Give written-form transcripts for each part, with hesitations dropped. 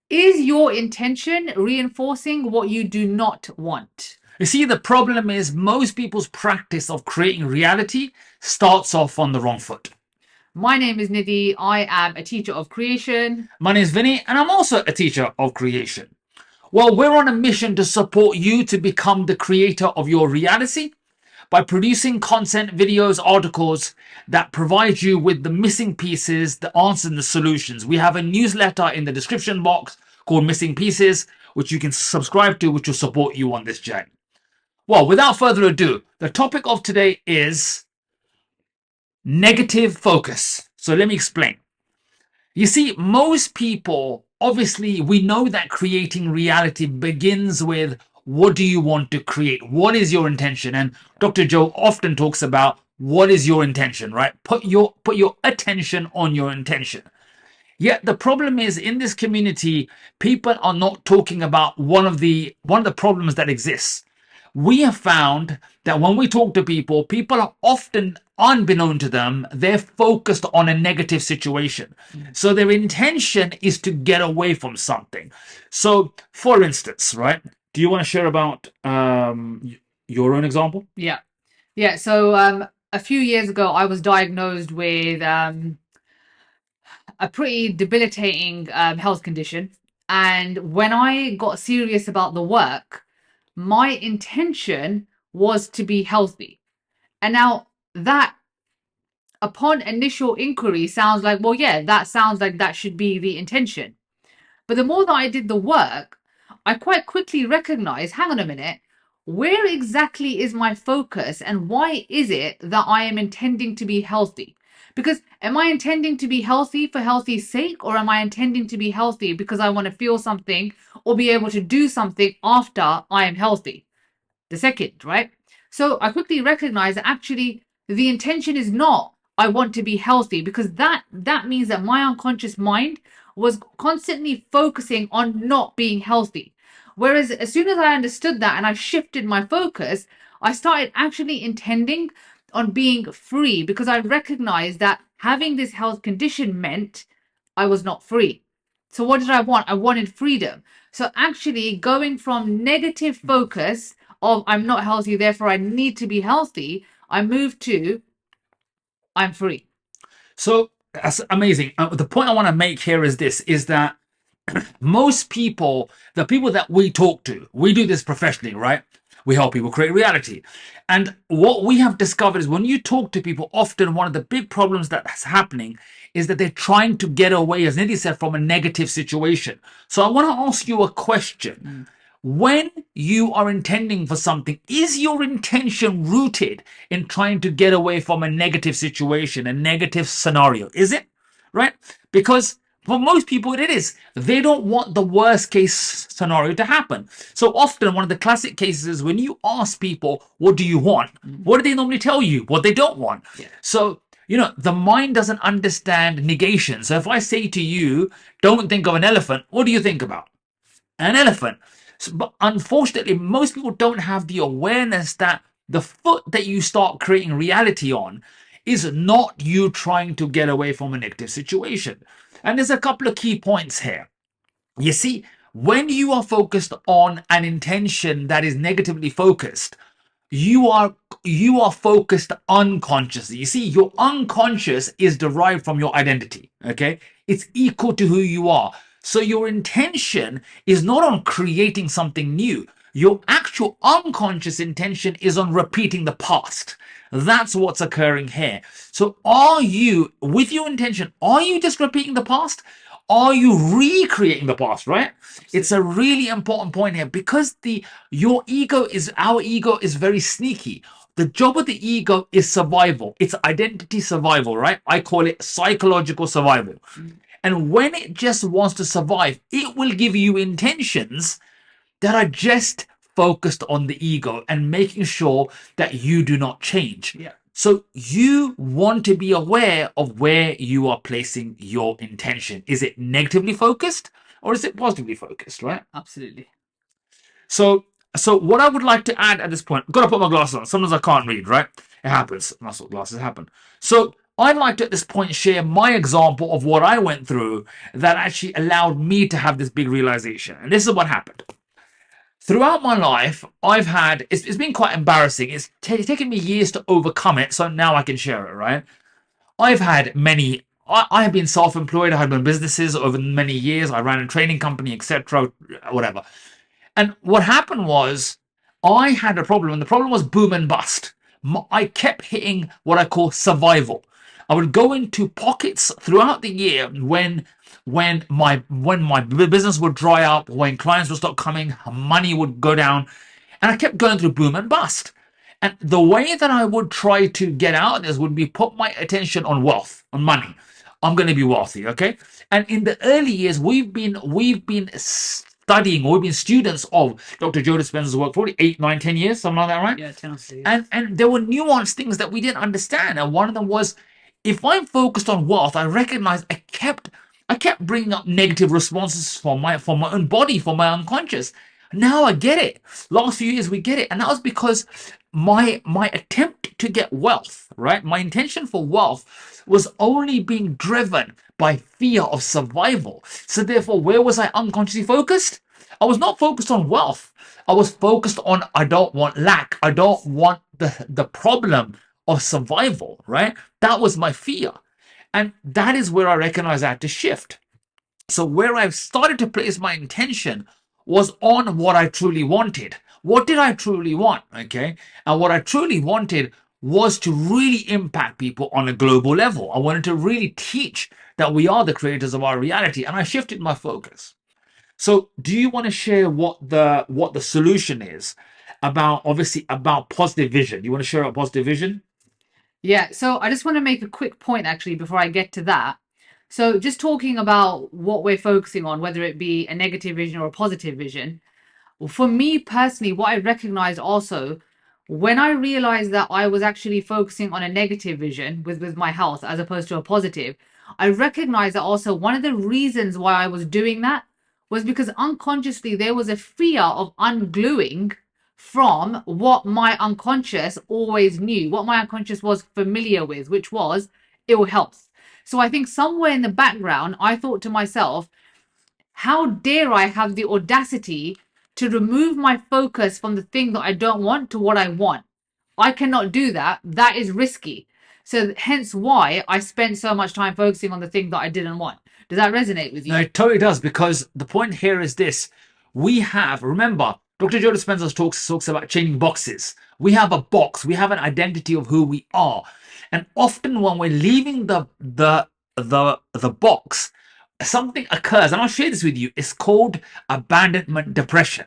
Is your intention reinforcing what you do not want? You see, the problem is most people's practice of creating reality starts off on the wrong foot. My name is Nidhi. I am a teacher of creation. My name is Vinny, and I'm also a teacher of creation. Well, we're on a mission to support you to become the creator of your reality by producing content, videos, articles that provide you with the missing pieces, the answers, and the solutions. We have a newsletter in the description box called Missing Pieces, which you can subscribe to, which will support you on this journey. Well, without further ado, the topic of today is negative focus. So let me explain. You see, most people, obviously, we know that creating reality begins with what do you want to create? What is your intention? And Dr. Joe often talks about what is your intention, right? Put your attention on your intention. Yet the problem is in this community, people are not talking about one of the problems that exists. We have found that when we talk to people, people are often, unbeknown to them, they're focused on a negative situation. So their intention is to get away from something. So, for instance, right? Do you want to share about your own example? Yeah. Yeah. So a few years ago, I was diagnosed with a pretty debilitating health condition. And when I got serious about the work, my intention was to be healthy. And now that, upon initial inquiry, sounds like, well, yeah, that sounds like that should be the intention. But the more that I did the work, I quite quickly recognized, hang on a minute, where exactly is my focus and why is it that I am intending to be healthy? Because am I intending to be healthy for healthy's sake, or am I intending to be healthy because I want to feel something or be able to do something after I am healthy? The second, right? So I quickly recognized that actually the intention is not I want to be healthy, because that means that my unconscious mind was constantly focusing on not being healthy. Whereas as soon as I understood that and I shifted my focus, I started actually intending on being free, because I recognized that having this health condition meant I was not free. So what did I want? I wanted freedom. So actually going from negative focus of I'm not healthy, therefore I need to be healthy, I moved to I'm free. So that's amazing. The point I want to make here is this: is that most people, the people that we talk to, we do this professionally, right? We help people create reality. And what we have discovered is when you talk to people, often one of the big problems that's happening is that they're trying to get away, as Nidhi said, from a negative situation. So I want to ask you a question. When you are intending for something, is your intention rooted in trying to get away from a negative situation, a negative scenario? Is it? Right? Because for most people, it is. They don't want the worst case scenario to happen. So often, one of the classic cases is when you ask people, what do you want? What do they normally tell you? What they don't want. Yeah. So, the mind doesn't understand negation. So if I say to you, don't think of an elephant, what do you think about? An elephant. But unfortunately, most people don't have the awareness that the foot that you start creating reality on is not you trying to get away from a negative situation. And there's a couple of key points here. You see, when you are focused on an intention that is negatively focused, you are focused unconsciously. You see, your unconscious is derived from your identity. Okay, it's equal to who you are. So your intention is not on creating something new. Your actual unconscious intention is on repeating the past. That's what's occurring here. So are you, with your intention, are you just repeating the past? Are you recreating the past, right? It's a really important point here because our ego is very sneaky. The job of the ego is survival. It's identity survival, right? I call it psychological survival. And when it just wants to survive, it will give you intentions that are just focused on the ego and making sure that you do not change. Yeah. So you want to be aware of where you are placing your intention. Is it negatively focused or is it positively focused, right? Absolutely. So so what I would like to add at this point, I've got to put my glasses on. Sometimes I can't read, right? It happens. That's what glasses happen. So I'd like to at this point share my example of what I went through that actually allowed me to have this big realization. And this is what happened. Throughout my life, I've had, it's been quite embarrassing. It's taken me years to overcome it. So now I can share it, right? I've had many, I have been self employed. I had my businesses over many years. I ran a training company, etc., whatever. And what happened was I had a problem, and the problem was boom and bust. I kept hitting what I call survival. I would go into pockets throughout the year when my business would dry up, when clients would stop coming, money would go down, and I kept going through boom and bust. And the way that I would try to get out of this would be put my attention on wealth, on money. I'm going to be wealthy, okay? And in the early years, we've been studying, or we've been students of Dr. Joe Dispenza's work for 8, 9, 10 years, something like that, right? Yeah, 10 or so, yeah. And there were nuanced things that we didn't understand. And one of them was, if I'm focused on wealth, I recognized I kept bringing up negative responses for my own body, for my unconscious. Now I get it. Last few years we get it, and that was because my attempt to get wealth, right? My intention for wealth was only being driven by fear of survival. So therefore, where was I unconsciously focused? I was not focused on wealth. I was focused on, I don't want lack. I don't want the problem of survival, right? That was my fear. And that is where I recognized I had to shift. So where I started to place my intention was on what I truly wanted. What did I truly want? Okay. And what I truly wanted was to really impact people on a global level. I wanted to really teach that we are the creators of our reality. And I shifted my focus. So do you want to share what the solution is about, obviously, about positive vision? You want to share about positive vision? Yeah, so I just want to make a quick point actually before I get to that. So, just talking about what we're focusing on, whether it be a negative vision or a positive vision, well, for me personally, what I recognized also when I realized that I was actually focusing on a negative vision with my health as opposed to a positive, I recognized that also one of the reasons why I was doing that was because unconsciously there was a fear of ungluing from what my unconscious always knew, what my unconscious was familiar with, which was ill health. So I think somewhere in the background, I thought to myself, how dare I have the audacity to remove my focus from the thing that I don't want to what I want? I cannot do that. That is risky. So hence why I spent so much time focusing on the thing that I didn't want. Does that resonate with No, you? it totally does, because the point here is this. Remember, Dr. Joe Dispenza talks about changing boxes. We have a box, we have an identity of who we are. And often when we're leaving the box, something occurs, and I'll share this with you. It's called abandonment depression.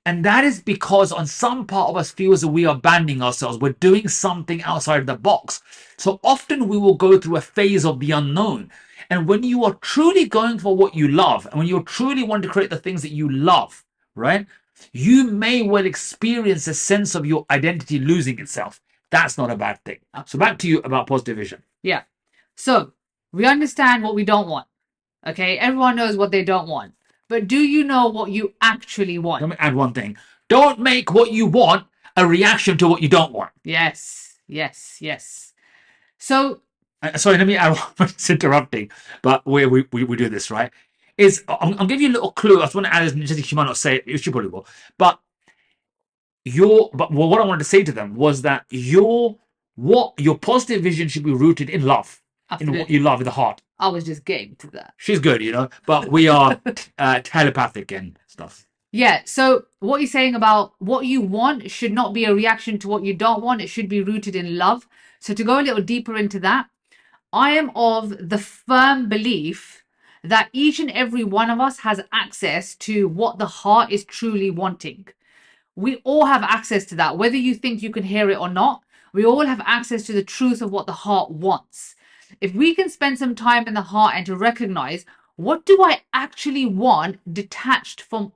And that is because on some part of us feels that we are abandoning ourselves. We're doing something outside the box. So often we will go through a phase of the unknown. And when you are truly going for what you love, and when you truly want to create the things that you love, right? You may well experience a sense of your identity losing itself. That's not a bad thing. So back to you about positive vision. Yeah. So we understand what we don't want. Okay. Everyone knows what they don't want. But do you know what you actually want? Let me add one thing. Don't make what you want a reaction to what you don't want. Yes. Yes. Yes. So Sorry, let me add one. It's interrupting, but we do this, right? I'll give you a little clue. I just want to add as just you might not say it, you probably will. But what I wanted to say to them was that your positive vision should be rooted in love, in what absolutely. you love in the heart. I was just getting to that. She's good, but we are telepathic and stuff. Yeah, so what you're saying about what you want should not be a reaction to what you don't want. It should be rooted in love. So to go a little deeper into that, I am of the firm belief that each and every one of us has access to what the heart is truly wanting. We all have access to that, whether you think you can hear it or not. We all have access to the truth of what the heart wants. If we can spend some time in the heart and to recognize what do I actually want, detached from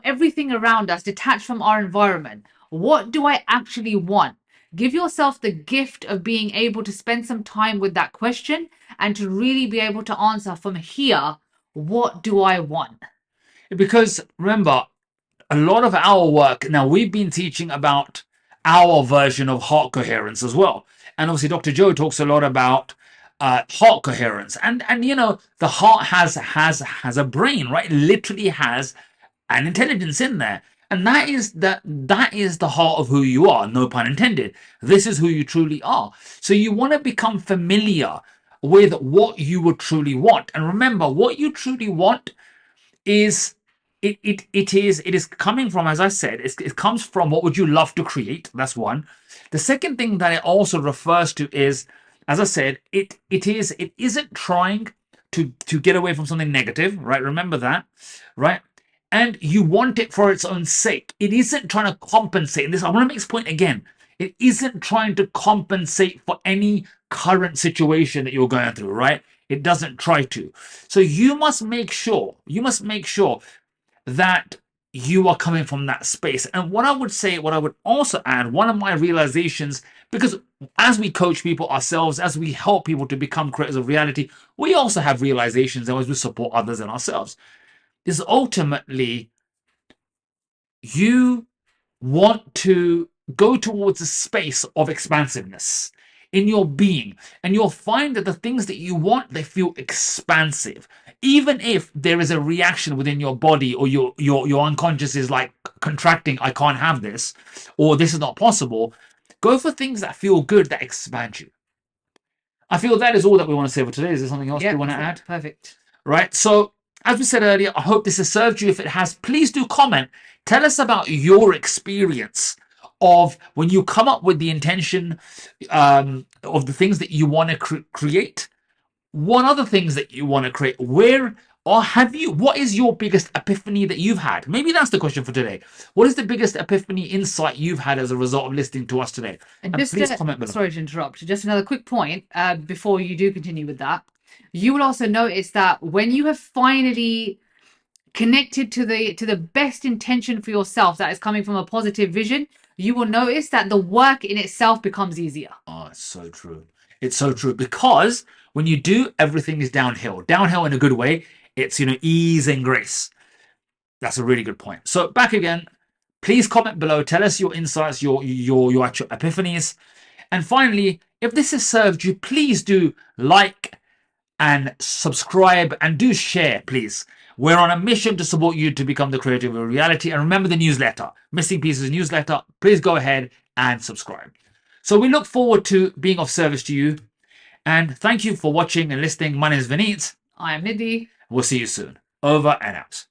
everything around us, detached from our environment, what do I actually want? Give yourself the gift of being able to spend some time with that question and to really be able to answer from here, what do I want? Because remember, a lot of our work now, we've been teaching about our version of heart coherence as well. And obviously, Dr. Joe talks a lot about heart coherence, and the heart has a brain, right? It literally has an intelligence in there. And that is the heart of who you are, no pun intended. This is who you truly are. So you want to become familiar with what you would truly want. And remember, what you truly want is it is coming from, as I said, it comes from what would you love to create. That's one. The second thing that it also refers to is, as I said, it isn't trying to get away from something negative, right? Remember that, right? And you want it for its own sake. It isn't trying to compensate. And this, I want to make this point again. It isn't trying to compensate for any current situation that you're going through, right? It doesn't try to. So you must make sure that you are coming from that space. And what I would also add, one of my realizations, because as we coach people ourselves, as we help people to become creators of reality, we also have realizations as we support others and ourselves. Is ultimately you want to go towards a space of expansiveness in your being, and you'll find that the things that you want, they feel expansive, even if there is a reaction within your body, or your unconscious is like contracting, I can't have this, or this is not possible. Go for things that feel good, that expand you. I feel that is all that we want to say for today. Is there something else you want to add? Perfect. Right? So, as we said earlier, I hope this has served you. If it has, please do comment. Tell us about your experience of when you come up with the intention of the things that you want to create. What other things that you want to create? Where or have you? What is your biggest epiphany that you've had? Maybe that's the question for today. What is the biggest epiphany insight you've had as a result of listening to us today? And And just please comment below. sorry to interrupt, just another quick point before you do continue with that. You will also notice that when you have finally connected to the best intention for yourself that is coming from a positive vision, you will notice that the work in itself becomes easier. Oh, it's so true. It's so true, because when you do, everything is downhill. Downhill in a good way. It's ease and grace. That's a really good point. So back again, please comment below. Tell us your insights, your actual epiphanies. And finally, if this has served you, please do like and subscribe, and do share, please. We're on a mission to support you to become the creator of your reality. And remember the newsletter, Missing Pieces newsletter. Please go ahead and subscribe. So we look forward to being of service to you. And thank you for watching and listening. My name is Vineet. I am Nidhi. We'll see you soon. Over and out.